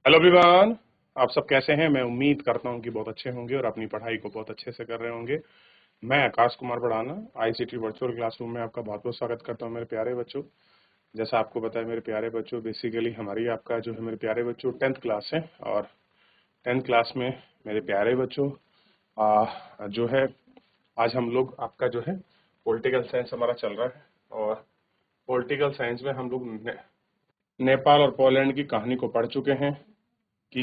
Hello everyone. आप सब कैसे हैं? मैं उम्मीद करता हूं कि बहुत अच्छे होंगे और अपनी पढ़ाई को बहुत अच्छे से कर रहे होंगे। मैं आकाश कुमार बढ़ाना आईसीटी वर्चुअल क्लासरूम में आपका बहुत बहुत स्वागत करता हूं मेरे प्यारे बच्चों। जैसा आपको पता है मेरे प्यारे बच्चों, बेसिकली हमारी आपका जो है मेरे प्यारे बच्चों 10th क्लास है और 10th क्लास में मेरे प्यारे बच्चों जो है आज हम लोग आपका जो है पॉलिटिकल साइंस हमारा चल रहा है और पॉलिटिकल साइंस में हम लोग नेपाल और पोलैंड की कहानी को पढ़ चुके हैं कि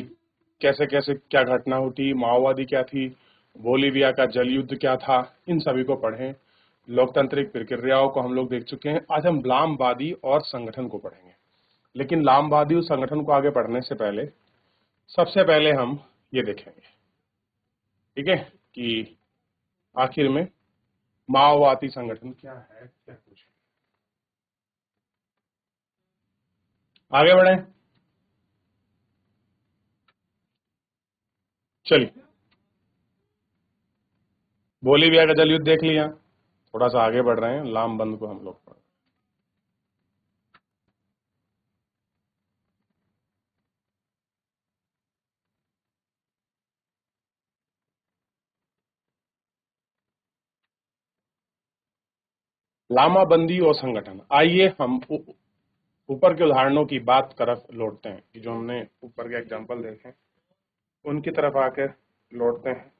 कैसे कैसे क्या घटना होती, माओवादी क्या थी, बोलीविया का जल युद्ध क्या था, इन सभी को पढ़ें। लोकतांत्रिक प्रक्रियाओं को हम लोग देख चुके हैं। आज हम लामवादी और संगठन को पढ़ेंगे। लेकिन लामवादी और संगठन को आगे पढ़ने से पहले सबसे पहले हम ये देखेंगे, ठीक है, कि आखिर में माओवादी संगठन क्या है, क्या कुछ। आगे बढ़े, चलिए। बोलीविया का जल युद्ध देख लिया, थोड़ा सा आगे बढ़ रहे हैं, लामबंद को हम लोग पढ़। लामाबंदी और संगठन, आइए हम ऊपर के उदाहरणों की बात तरफ लौटते हैं कि जो हमने ऊपर के एग्जाम्पल देखे उनकी तरफ आकर लौटते हैं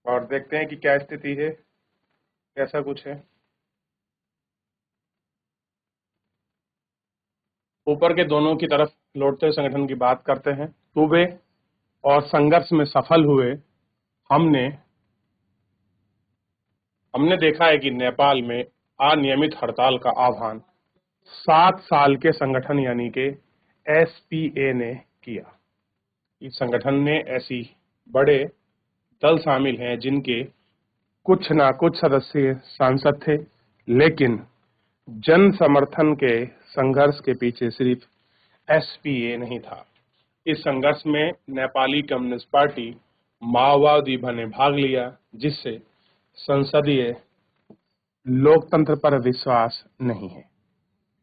और देखते हैं कि क्या स्थिति है, कैसा कुछ है। ऊपर के दोनों की तरफ लौटते संगठन की बात करते हैं। सूबे और संघर्ष में सफल हुए हमने हमने देखा है कि नेपाल में अनियमित हड़ताल का आह्वान 7 साल के संगठन यानी के एसपीए ने किया। इस संगठन ने ऐसी बड़े दल शामिल हैं जिनके कुछ ना कुछ सदस्य सांसद थे, लेकिन जन समर्थन के संघर्ष के पीछे सिर्फ एसपीए नहीं था। इस संघर्ष में नेपाली कम्युनिस्ट पार्टी माओवादी ने भाग लिया, जिससे संसदीय लोकतंत्र पर विश्वास नहीं है।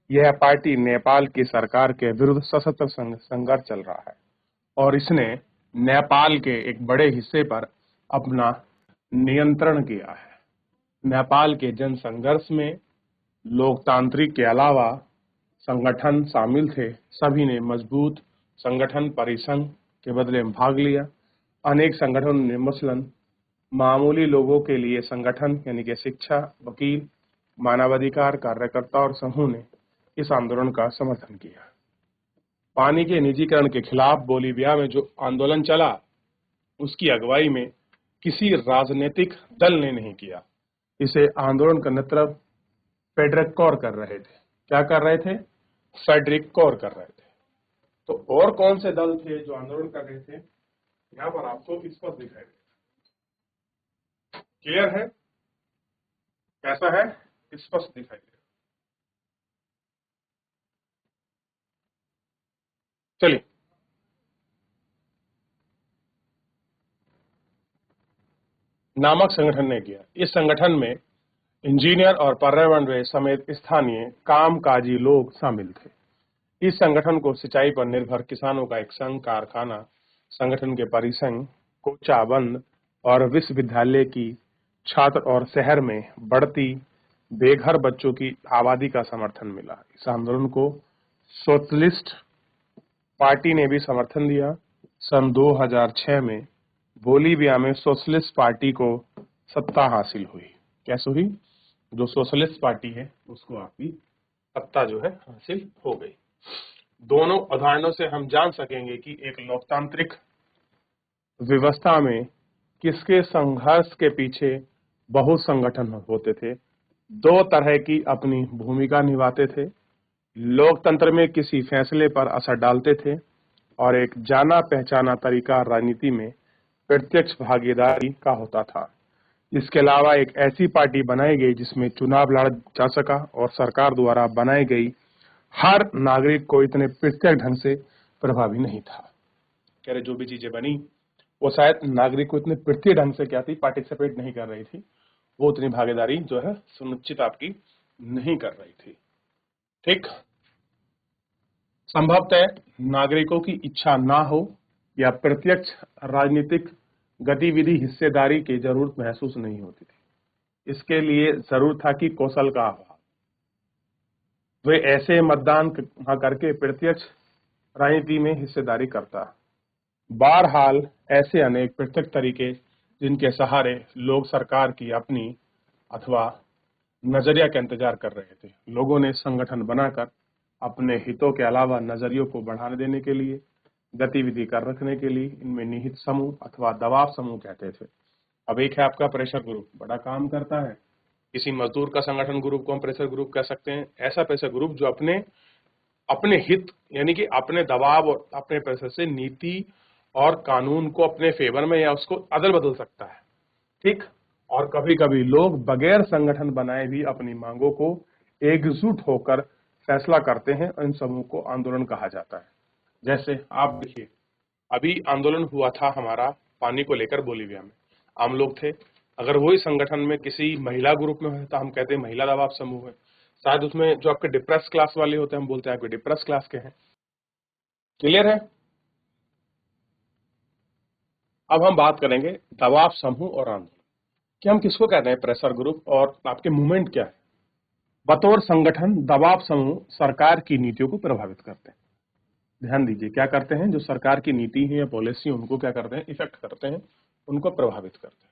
यह पार्टी नेपाल की सरकार के विरुद्ध सशस्त्र संघर्ष चल रहा है और इसने नेपाल के एक बड़े हिस्से पर अपना नियंत्रण किया है। नेपाल के जन संघर्ष में लोकतांत्रिक के अलावा संगठन शामिल थे। सभी ने मजबूत संगठन परिसंघ के बदले में भाग लिया। अनेक संगठनों ने मसलन मामूली लोगों के लिए संगठन यानी कि शिक्षा, वकील, मानवाधिकार कार्यकर्ता और समूह ने इस आंदोलन का समर्थन किया। पानी के निजीकरण के खिलाफ बोलीविया में जो आंदोलन चला, उसकी अगुवाई में किसी राजनीतिक दल ने नहीं किया। इसे आंदोलन का नेतृत्व फेडरिक कोर कर रहे थे। क्या कर रहे थे? फेडरिक कोर कर रहे थे। तो और कौन से दल थे जो आंदोलन कर रहे थे? यहाँ पर आपको स्पष्ट दिखाई देगा। क्लियर है? कैसा है? स्पष्ट दिखाई देगा। चलिए, नामक संगठन ने किया। इस संगठन में इंजीनियर और पर्यावरण समेत स्थानीय कामकाजी लोग शामिल थे। इस संगठन को सिंचाई पर निर्भर किसानों का एक संघ, कारखाना संगठन के परिसंघ, कोचाबंद और विश्वविद्यालय की छात्र और शहर में बढ़ती बेघर बच्चों की आबादी का समर्थन मिला। इस आंदोलन को सोशलिस्ट पार्टी ने भी समर्थन दिया। सन 2006 में बोलीविया में सोशलिस्ट पार्टी को सत्ता हासिल हुई। कैसे हुई? जो सोशलिस्ट पार्टी है उसको आपकी सत्ता जो है हासिल हो गई। दोनों उदाहरणों से हम जान सकेंगे कि एक लोकतांत्रिक व्यवस्था में किसके संघर्ष के पीछे बहुत संगठन होते थे, दो तरह की अपनी भूमिका निभाते थे। लोकतंत्र में किसी फैसले पर असर डालते थे और एक जाना पहचाना तरीका राजनीति में प्रत्यक्ष भागीदारी का होता था। इसके अलावा एक ऐसी पार्टी बनाई गई जिसमें चुनाव लड़ा जा सका और सरकार द्वारा बनाई गई हर नागरिक को इतने प्रत्यक्ष ढंग से प्रभावी नहीं था। कह रहे जो भी चीजें बनी वो शायद नागरिक को इतने प्रत्यक्ष ढंग से क्या थी, पार्टिसिपेट नहीं कर रही थी, वो उतनी भागीदारी जो है सुनिश्चित आपकी नहीं कर रही थी। ठीक, संभवतः नागरिकों की इच्छा ना हो या प्रत्यक्ष राजनीतिक गतिविधि हिस्सेदारी की जरूरत महसूस नहीं होती थी। इसके लिए जरूर था कि कौशल का अभाव। वे ऐसे मतदान करके प्रत्यक्ष राजनीति में हिस्सेदारी करता। बहरहाल ऐसे अनेक पृथक तरीके जिनके सहारे लोग सरकार की अपनी अथवा नजरिया का इंतजार कर रहे थे। लोगों ने संगठन बनाकर अपने हितों के अलावा नजरियों को बढ़ाने देने के लिए, गतिविधि कर रखने के लिए इनमें निहित समूह अथवा दबाव समूह कहते थे। अब एक है आपका प्रेशर ग्रुप, बड़ा काम करता है। किसी मजदूर का संगठन ग्रुप को हम प्रेशर ग्रुप कह सकते हैं। ऐसा प्रेशर ग्रुप जो अपने हित यानी कि अपने दबाव और अपने प्रेशर से नीति और कानून को अपने फेवर में या उसको अदल बदल सकता है, ठीक। और कभी कभी लोग बगैर संगठन बनाए भी अपनी मांगों को एकजुट होकर फैसला करते हैं। इन समूह को आंदोलन कहा जाता है। जैसे आप देखिए, अभी आंदोलन हुआ था हमारा पानी को लेकर बोलीविया में, आम लोग थे। अगर वही संगठन में किसी महिला ग्रुप में है तो हम कहते हैं महिला दबाव समूह है। शायद उसमें जो आपके डिप्रेस क्लास वाले होते हैं हम बोलते हैं आपके डिप्रेस क्लास के हैं। क्लियर है? अब हम बात करेंगे दबाव समूह और आंदोलन कि हम किसको कहते हैं, प्रेशर ग्रुप, और आपके मूवमेंट क्या है। बतौर संगठन दबाव समूह सरकार की नीतियों को प्रभावित करते हैं। ध्यान दीजिए, क्या करते हैं, जो सरकार की नीति है या पॉलिसी उनको क्या करते हैं, इफेक्ट करते हैं, उनको प्रभावित करते हैं।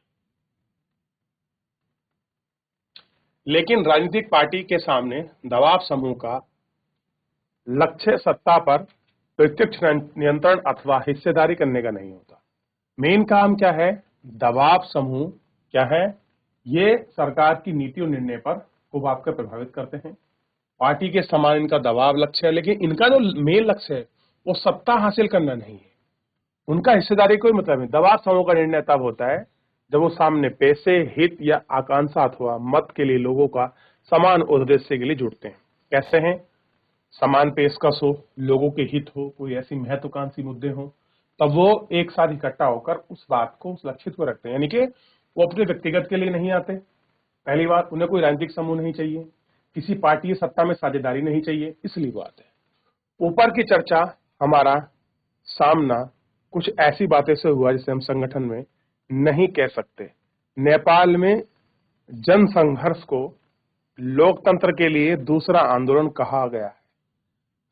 लेकिन राजनीतिक पार्टी के सामने दबाव समूह का लक्ष्य सत्ता पर प्रत्यक्ष नियंत्रण अथवा हिस्सेदारी करने का नहीं होता। मेन काम क्या है, दबाव समूह क्या है, ये सरकार की नीति और निर्णय पर खूब आपको प्रभावित करते हैं। पार्टी के समान इनका दबाव लक्ष्य है, लेकिन इनका जो मेन लक्ष्य है वो सत्ता हासिल करना नहीं है। उनका हिस्सेदारी कोई मतलब नहीं। दबाव समूह का निर्णय तब होता है जब वो सामने पैसे, हित या आकांक्षा अथवा मत के लिए लोगों का समान उद्देश्य के लिए जुटते हैं। कैसे हैं, समान पेशकश हो, लोगों के हित हो, कोई ऐसी महत्वाकांक्षी मुद्दे हो, तब वो एक साथ इकट्ठा होकर उस बात को, उस लक्ष्य को रखते हैं। यानी कि वो अपने व्यक्तिगत के लिए नहीं आते। पहली बात, उन्हें कोई राजनीतिक समूह नहीं चाहिए, किसी पार्टी सत्ता में साझेदारी नहीं चाहिए, इसलिए वो आते हैं। ऊपर की चर्चा हमारा सामना कुछ ऐसी बातें से हुआ जिसे हम संगठन में नहीं कह सकते। नेपाल में जनसंघर्ष को लोकतंत्र के लिए दूसरा आंदोलन कहा गया है।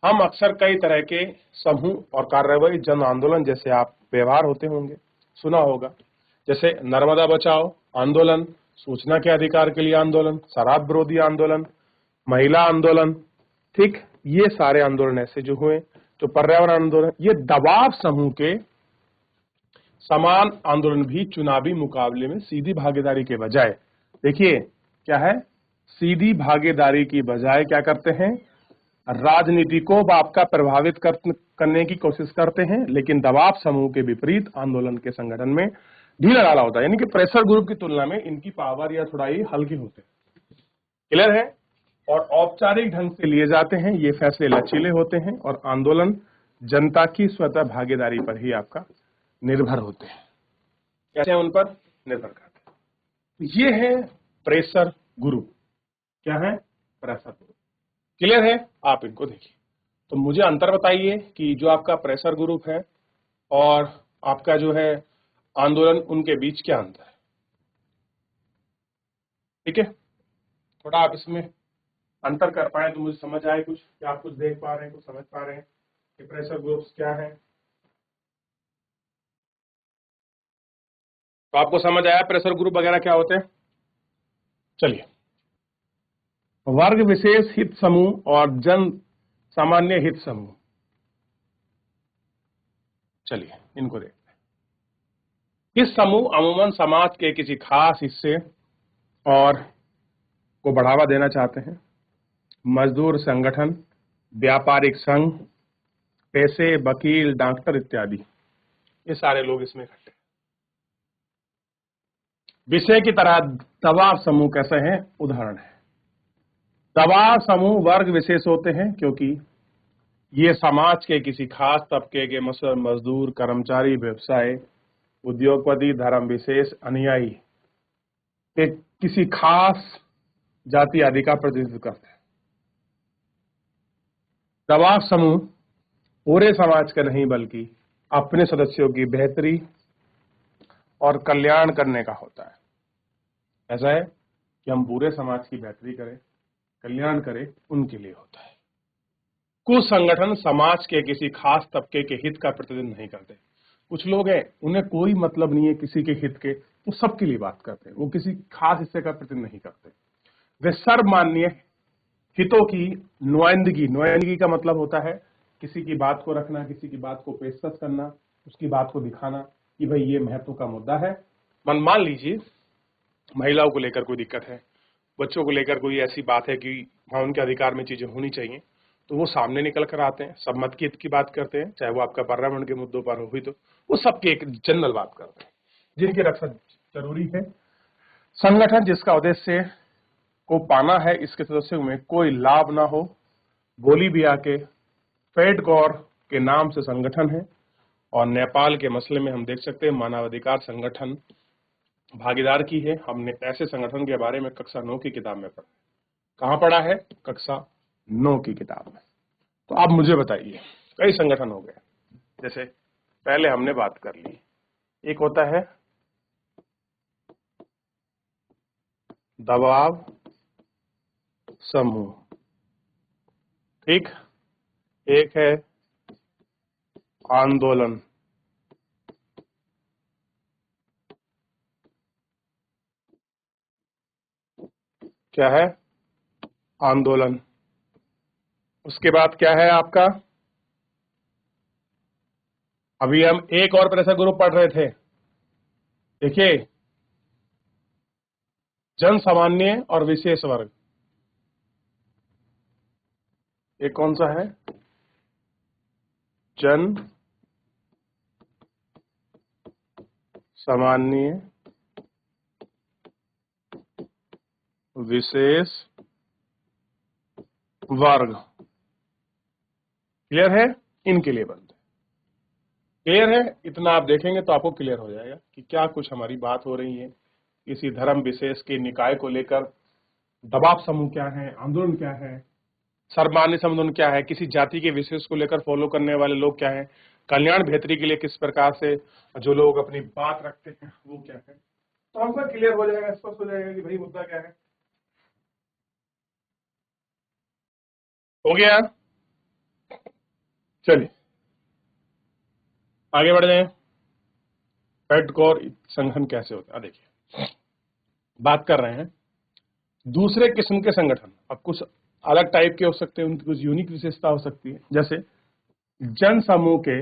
हम अक्सर कई तरह के समूह और कार्रवाई, जन आंदोलन जैसे आप व्यवहार होते होंगे, सुना होगा, जैसे नर्मदा बचाओ आंदोलन, सूचना के अधिकार के लिए आंदोलन, शराब विरोधी आंदोलन, महिला आंदोलन, ठीक। ये सारे आंदोलन ऐसे जो हुए, जो पर्यावरण आंदोलन, ये दबाव समूह के समान आंदोलन भी चुनावी मुकाबले में सीधी भागीदारी के बजाय, देखिए क्या है, सीधी भागीदारी की बजाय क्या करते हैं, राजनीति को आपका प्रभावित करने की कोशिश करते हैं। लेकिन दबाव समूह के विपरीत आंदोलन के संगठन में ढीला डाला होता है। यानी कि प्रेशर ग्रुप की तुलना में इनकी पावर या थोड़ा ही हल्की होते हैं। क्लियर है? और औपचारिक ढंग से लिए जाते हैं, ये फैसले लचीले होते हैं और आंदोलन जनता की स्वतः भागीदारी पर ही आपका निर्भर होते हैं। कैसे उन पर निर्भर करते हैं। ये है प्रेशर ग्रुप। क्या है? Pressure group. क्लियर है? आप इनको देखिए। तो मुझे अंतर बताइए कि जो आपका प्रेशर ग्रुप है और आपका जो है आंदोलन, उनके बीच क्या अंतर है। ठीक है, थोड़ा आप इसमें अंतर कर पाए तो मुझे समझ आए कुछ, क्या आप कुछ देख पा रहे हैं, कुछ समझ पा रहे हैं कि प्रेशर ग्रुप्स क्या है। तो आपको समझ आया प्रेशर ग्रुप वगैरह क्या होते हैं। चलिए, वर्ग विशेष हित समूह और जन सामान्य हित समूह, चलिए इनको देखते हैं। इस समूह अमूमन समाज के किसी खास हिस्से और को बढ़ावा देना चाहते हैं। मजदूर संगठन, व्यापारिक संघ, पैसे, वकील, डॉक्टर इत्यादि, ये सारे लोग इसमें इकट्ठे। विषय की तरह दबाव समूह कैसे हैं, उदाहरण है। दबाव समूह वर्ग विशेष होते हैं क्योंकि ये समाज के किसी खास तबके के मजदूर, कर्मचारी, व्यवसाय, उद्योगपति, धर्म विशेष, अनुयायी के किसी खास जाति आदि का प्रतिनिधित्व करते हैं। दबाव समूह पूरे समाज का नहीं बल्कि अपने सदस्यों की बेहतरी और कल्याण करने का होता है। ऐसा है कि हम पूरे समाज की बेहतरी करें, कल्याण करें, उनके लिए होता है। कुछ संगठन समाज के किसी खास तबके के हित का प्रतिनिधित्व नहीं करते। कुछ लोग हैं, उन्हें कोई मतलब नहीं है किसी के हित के, वो सबके लिए बात करते हैं, वो किसी खास हिस्से का प्रतिनिधित्व नहीं करते। वे सर्वमान्य हितों की नुमाइंदगी, नुमाइंदगी का मतलब होता है किसी की बात को रखना, किसी की बात को पेशकश करना, उसकी बात को दिखाना कि भाई ये महत्व का मुद्दा है। मान लीजिए महिलाओं को लेकर कोई दिक्कत है, बच्चों को लेकर कोई ऐसी बात है कि हाँ उनके अधिकार में चीजें होनी चाहिए, तो वो सामने निकल कर आते हैं, सब मत की हित की बात करते हैं, चाहे वो आपका पर्यावरण के मुद्दों पर हुई तो वो सबकी एक जनरल बात करते हैं जिनकी रक्षा जरूरी है। संगठन जिसका उद्देश्य को पाना है इसके सदस्यों में कोई लाभ ना हो, बोलीविया के फेडगोर के नाम से संगठन है, और नेपाल के मसले में हम देख सकते हैं मानवाधिकार संगठन भागीदार की है। हमने ऐसे संगठन के बारे में कक्षा 9 की किताब में पढ़ा। कहाँ पढ़ा है? कक्षा 9 की किताब में। तो आप मुझे बताइए, कई संगठन हो गए, जैसे पहले हमने बात कर ली, एक होता है दबाव समूह, ठीक, एक है आंदोलन, क्या है? आंदोलन। उसके बाद क्या है आपका? अभी हम एक और प्रेशर ग्रुप पढ़ रहे थे, देखिए, जन सामान्य और विशेष वर्ग। एक कौन सा है? जन सामान्य विशेष वर्ग। क्लियर है? इनके लिए बनते हैं। क्लियर है? इतना आप देखेंगे तो आपको क्लियर हो जाएगा कि क्या कुछ हमारी बात हो रही है, किसी धर्म विशेष के निकाय को लेकर दबाव समूह क्या है, आंदोलन क्या है, सर्वमान्य संबंधन क्या है, किसी जाति के विशेष को लेकर फॉलो करने वाले लोग क्या है, कल्याण बेहतरी के लिए किस प्रकार से जो लोग अपनी बात रखते हैं वो क्या है। तो हमको क्लियर हो जाएगा, स्पष्ट हो जाएगा कि भाई मुद्दा क्या है। हो गया? चलिए आगे बढ़ जाए। फेडकोर संगठन कैसे होता है? देखिए, बात कर रहे हैं दूसरे किस्म के संगठन। अब कुछ अलग टाइप के हो सकते हैं, उनकी कुछ यूनिक विशेषता हो सकती है, जैसे जन समूह के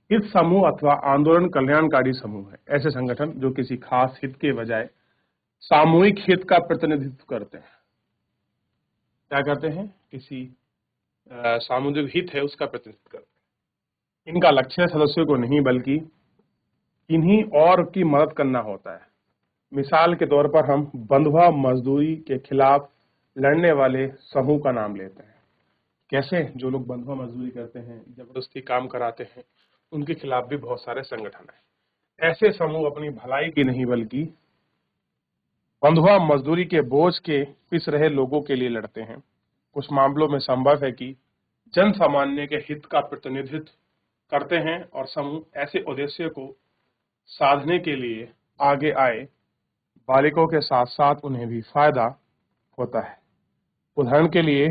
हित समूह अथवा आंदोलन कल्याणकारी समूह है। ऐसे संगठन जो किसी खास हित के बजाय सामूहिक हित का प्रतिनिधित्व करते हैं। क्या करते हैं? किसी सामूहिक हित है उसका प्रतिनिधित्व करते हैं। इनका लक्ष्य सदस्यों को नहीं बल्कि इन्हीं और की मदद करना होता है। मिसाल के तौर पर हम बंधुआ मजदूरी के खिलाफ लड़ने वाले समूह का नाम लेते हैं। कैसे? जो लोग बंधुआ मजदूरी करते हैं, जबरदस्ती काम कराते हैं, उनके खिलाफ भी बहुत सारे संगठन हैं। ऐसे समूह अपनी भलाई की नहीं बल्कि बंधुआ मजदूरी के बोझ के पिस रहे लोगों के लिए लड़ते हैं। कुछ मामलों में संभव है कि जन सामान्य के हित का प्रतिनिधित्व करते हैं और समूह ऐसे उद्देश्य को साधने के लिए आगे आए बालिकों के साथ साथ उन्हें भी फायदा होता है। उदाहरण के लिए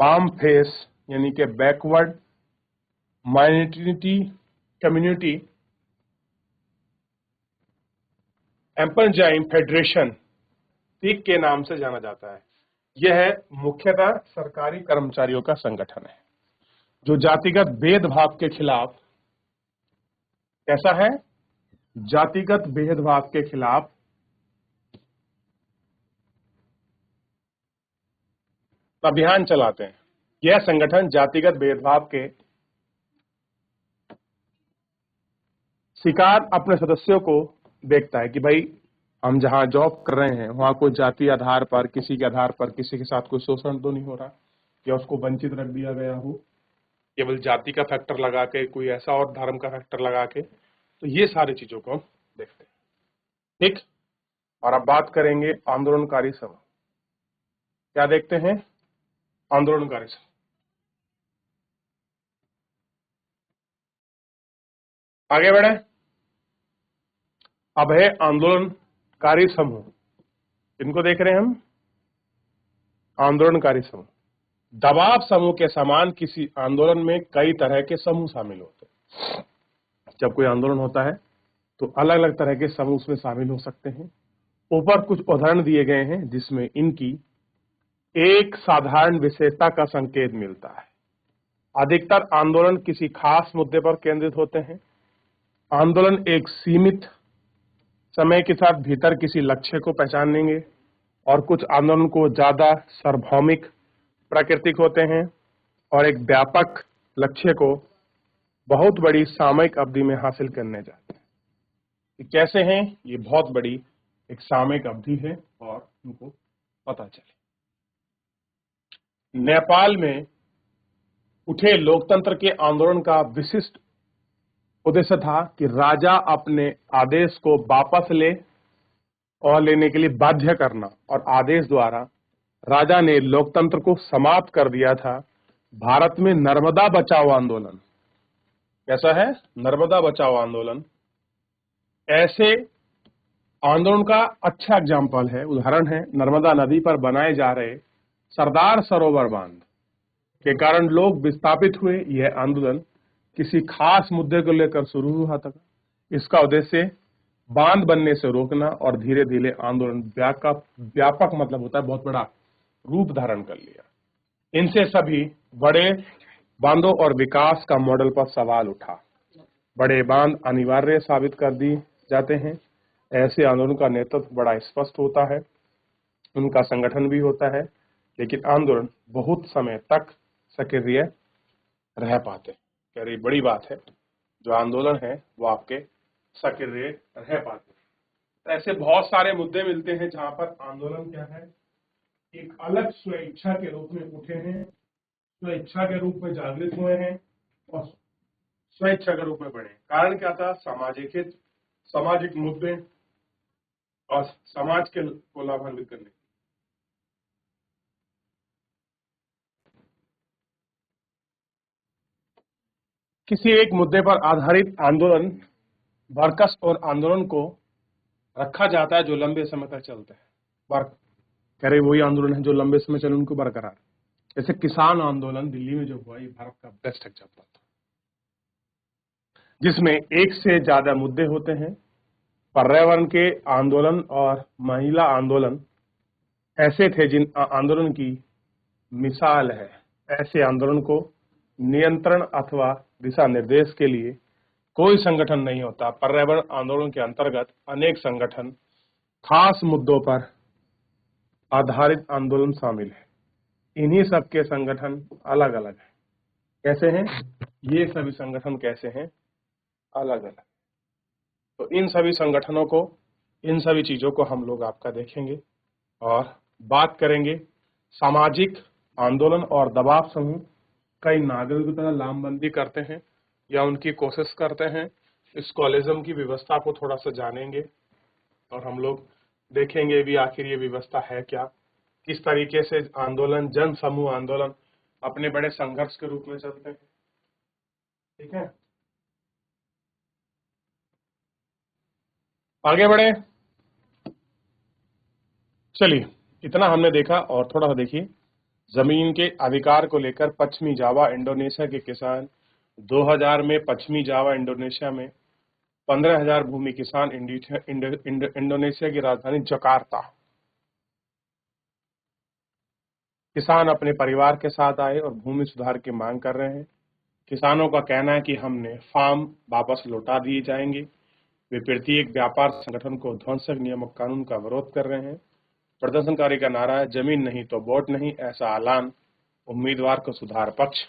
पाम फेस यानी कि बैकवर्ड माइनॉरिटी कम्युनिटी एम्परजाइम फेडरेशन पीक के नाम से जाना जाता है। यह मुख्यतः सरकारी कर्मचारियों का संगठन है जो जातिगत भेदभाव के खिलाफ, कैसा है? जातिगत भेदभाव के खिलाफ अभियान चलाते हैं। यह संगठन जातिगत भेदभाव के शिकार अपने सदस्यों को देखता है कि भाई हम जहां जॉब कर रहे हैं वहां कोई जाति आधार पर, किसी के आधार पर किसी के साथ कोई शोषण तो नहीं हो रहा, या उसको वंचित रख दिया गया हो केवल जाति का फैक्टर लगा के, कोई ऐसा और धर्म का फैक्टर लगा के। तो ये सारी चीजों को हम देखते हैं, ठीक। और अब बात करेंगे आंदोलनकारी समूह। क्या देखते हैं? आंदोलनकारी समूह। आगे बढ़े। अब है आंदोलनकारी समूह। इनको देख रहे हैं हम, आंदोलनकारी समूह। दबाव समूह के समान किसी आंदोलन में कई तरह के समूह शामिल होते हैं। जब कोई आंदोलन होता है तो अलग अलग तरह के समूह उसमें शामिल हो सकते हैं। ऊपर कुछ उदाहरण दिए गए हैं जिसमें इनकी एक साधारण विशेषता का संकेत मिलता है। अधिकतर आंदोलन किसी खास मुद्दे पर केंद्रित होते हैं। आंदोलन एक सीमित समय के साथ भीतर किसी लक्ष्य को पहचानेंगे और कुछ आंदोलन को ज्यादा सार्वभौमिक प्राकृतिक होते हैं और एक व्यापक लक्ष्य को बहुत बड़ी सामयिक अवधि में हासिल करने जाते हैं। ये कैसे हैं? ये बहुत बड़ी एक सामयिक अवधि है और उनको पता चले। नेपाल में उठे लोकतंत्र के आंदोलन का विशिष्ट उद्देश्य था कि राजा अपने आदेश को वापस ले और लेने के लिए बाध्य करना, और आदेश द्वारा राजा ने लोकतंत्र को समाप्त कर दिया था। भारत में नर्मदा बचाओ आंदोलन कैसा है? नर्मदा बचाओ आंदोलन ऐसे आंदोलन का अच्छा एग्जाम्पल है, उदाहरण है। नर्मदा नदी पर बनाए जा रहे सरदार सरोवर बांध के कारण लोग विस्थापित हुए। यह आंदोलन किसी खास मुद्दे को लेकर शुरू हुआ था। इसका उद्देश्य बांध बनने से रोकना और धीरे धीरे आंदोलन व्यापक मतलब होता है बहुत बड़ा रूप धारण कर लिया। इनसे सभी बड़े बांधों और विकास का मॉडल पर सवाल उठा। बड़े बांध अनिवार्य साबित कर दी जाते हैं। ऐसे आंदोलन का नेतृत्व बड़ा स्पष्ट होता है, उनका संगठन भी होता है, लेकिन आंदोलन बहुत समय तक सक्रिय रह पाते हैं। कह रही बड़ी बात है, जो आंदोलन है वो आपके सक्रिय रह पाते हैं। ऐसे बहुत सारे मुद्दे मिलते हैं जहां पर आंदोलन क्या है, एक अलग स्वेच्छा के रूप में उठे हैं, स्वेच्छा के रूप में जागृत हुए हैं और स्वेच्छा के रूप में बढ़े। कारण क्या था? सामाजिक हित, सामाजिक मुद्दे और समाज के को लाभान्वित करने। किसी एक मुद्दे पर आधारित आंदोलन वर्कस और आंदोलन को रखा जाता है जो लंबे समय तक चलते हैं। कह रहे वही आंदोलन है जो लंबे समय चले उनको बरकरार। जैसे किसान आंदोलन दिल्ली में जो हुआ, ये भारत का बेस्ट एग्जाम्पल था, जिसमें एक से ज्यादा मुद्दे होते हैं। पर्यावरण के आंदोलन और महिला आंदोलन ऐसे थे जिन आंदोलन की मिसाल है। ऐसे आंदोलन को नियंत्रण अथवा दिशा निर्देश के लिए कोई संगठन नहीं होता। पर्यावरण आंदोलन के अंतर्गत अनेक संगठन, खास मुद्दों पर आधारित आंदोलन शामिल है। इन्हीं सबके संगठन अलग अलग हैं। कैसे हैं ये सभी संगठन? कैसे हैं? अलग अलग। तो इन सभी संगठनों को, इन सभी चीजों को हम लोग आपका देखेंगे और बात करेंगे। सामाजिक आंदोलन और दबाव समूह कई नागरिकों की तरह लामबंदी करते हैं या उनकी कोशिश करते हैं। स्कॉलिज्म की व्यवस्था को थोड़ा सा जानेंगे और हम लोग देखेंगे भी आखिर ये व्यवस्था है क्या, किस तरीके से आंदोलन, जन समूह आंदोलन अपने बड़े संघर्ष के रूप में चलते हैं। ठीक है, आगे बढ़े। चलिए, इतना हमने देखा और थोड़ा सा देखिए। जमीन के अधिकार को लेकर पश्चिमी जावा इंडोनेशिया के किसान 2000 में पश्चिमी जावा इंडोनेशिया में 15,000 भूमि किसान इंडोनेशिया की राजधानी जकार्ता किसान अपने परिवार के साथ आए और भूमि सुधार की मांग कर रहे हैं। किसानों का कहना है कि हमने फार्म वापस लौटा दिए जाएंगे। वे प्रत्येक व्यापार संगठन को ध्वंसक नियामक कानून का विरोध कर रहे हैं। प्रदर्शनकारी का नारा है, जमीन नहीं तो वोट नहीं, ऐसा ऐलान उम्मीदवार को सुधार पक्ष।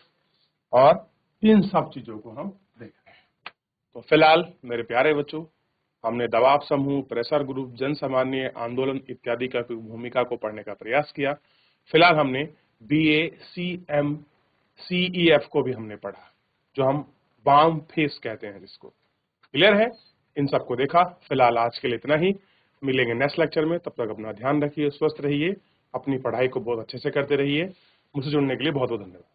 और इन सब चीजों को हम देख रहे हैं। तो फिलहाल मेरे प्यारे बच्चों, हमने दबाव समूह, प्रेशर ग्रुप, जन सामान्य आंदोलन इत्यादि का भूमिका को पढ़ने का प्रयास किया। फिलहाल हमने BACM CEF को भी हमने पढ़ा, जो हम बाम फेस कहते हैं जिसको। क्लियर है? इन सबको देखा। फिलहाल आज के लिए इतना ही। मिलेंगे नेक्स्ट लेक्चर में। तब तक अपना ध्यान रखिए, स्वस्थ रहिए, अपनी पढ़ाई को बहुत अच्छे से करते रहिए। मुझसे जुड़ने के लिए बहुत बहुत धन्यवाद।